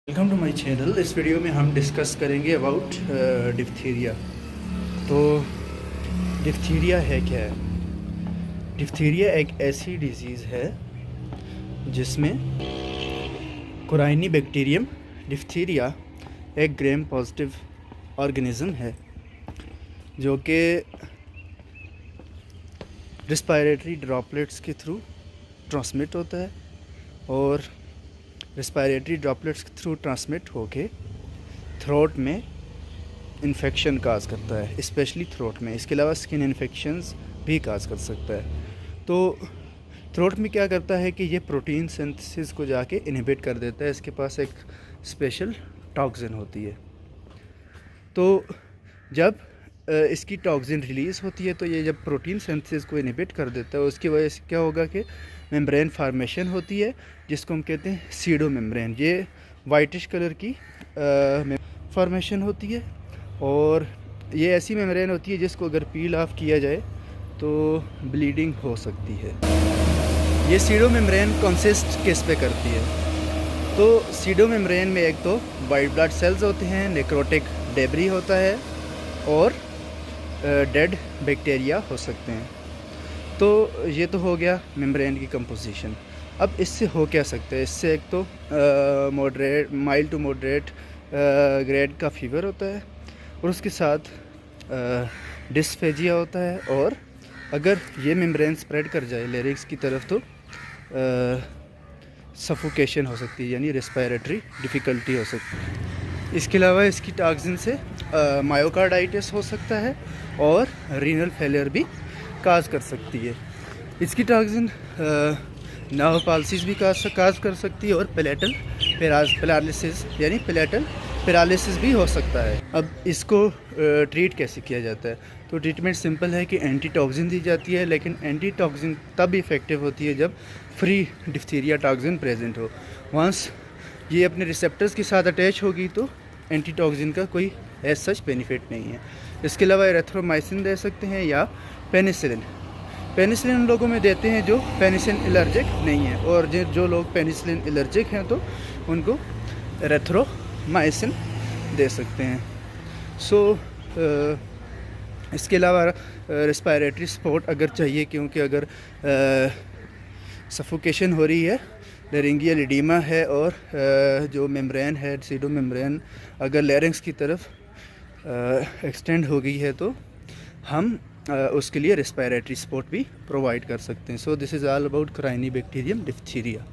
Welcome to my channel. इस video में हम डिस्कस करेंगे अबाउट डिप्थीरिया। तो डिप्थीरिया है क्या है? डिप्थीरिया एक ऐसी डिजीज़ है जिसमें कोराइनी बैक्टीरियम डिप्थीरिया एक ग्राम पॉजिटिव ऑर्गेनिज़म है जो कि रिस्पायरेटरी ड्रॉपलेट्स के थ्रू ट्रांसमिट होता है और रेस्पिरेटरी ड्रॉपलेट्स के थ्रू ट्रांसमिट होके थ्रोट में इन्फेक्शन काज करता है, स्पेशली थ्रोट में। इसके अलावा स्किन इन्फेक्शंस भी काज कर सकता है। तो थ्रोट में क्या करता है कि ये प्रोटीन सिंथेसिस को जाके इनहिबिट कर देता है। इसके पास एक स्पेशल टॉक्सिन होती है। तो जब इसकी टॉक्सिन रिलीज़ होती है तो ये जब प्रोटीन सिंथेसिस को इनहिबिट कर देता है, उसकी वजह से क्या होगा कि मेम्ब्रेन फार्मेशन होती है जिसको हम कहते हैं सीडो मेम्ब्रेन। ये वाइटिश कलर की फार्मेशन होती है और ये ऐसी मेम्ब्रेन होती है जिसको अगर पील ऑफ किया जाए तो ब्लीडिंग हो सकती है। ये सीडो मेम्ब्रेन कंसिस्ट किस पे करती है? तो सीडो मेम्ब्रेन में एक तो वाइट ब्लड सेल्स होते हैं, नेक्रोटिक डेब्री होता है और डेड बैक्टीरिया हो सकते हैं। तो ये तो हो गया मेम्ब्रेन की कंपोजिशन। अब इससे हो क्या सकता है? इससे एक तो माइल्ड टू मॉडरेट ग्रेड का फीवर होता है और उसके साथ डिस्फेजिया होता है। और अगर ये मेम्ब्रेन स्प्रेड कर जाए लेरिक्स की तरफ तो सफोकेशन हो सकती है, यानी रेस्पिरेटरी डिफ़िकल्टी हो सकती है। इसके अलावा इसकी टॉक्सिन से मायोकार्डाइटिस हो सकता है और रीनल फेलियर भी काज कर सकती है। इसकी टॉक्सिन नर्व पाल्सीज भी काज कर सकती है और पैलेटल पैरालिसिस यानी पैलेटल पैरालिसिस भी हो सकता है। अब इसको ट्रीट कैसे किया जाता है? तो ट्रीटमेंट सिंपल है कि एंटी टॉक्सिन दी जाती है, लेकिन एंटी टॉक्सिन तब इफ़ेक्टिव होती है जब फ्री डिप्थीरिया टॉक्सिन प्रेजेंट हो। वंस ये अपने रिसेप्टर्स के साथ अटैच होगी तो एंटी टॉक्सिन का कोई एज सच बेनिफिट नहीं है। इसके अलावा एरिथ्रोमाइसिन दे सकते हैं या पेनिसिलिन। पेनिसिलिन उन लोगों में देते हैं जो पेनिसिलिन एलर्जिक नहीं है, और जो लोग पेनिसिलिन एलर्जिक हैं तो उनको एरिथ्रोमाइसिन दे सकते हैं। इसके अलावा रेस्पिरेटरी सपोर्ट अगर चाहिए, क्योंकि अगर सफोकेशन हो रही है, लेरिंगियल एडिमा है और जो मेम्ब्रेन है सीडो मेम्ब्रेन अगर लैरिंग्स की तरफ एक्सटेंड हो गई है तो हम उसके लिए रेस्पिरेटरी सपोर्ट भी प्रोवाइड कर सकते हैं। So this is all about Corynebacterium diphtheria.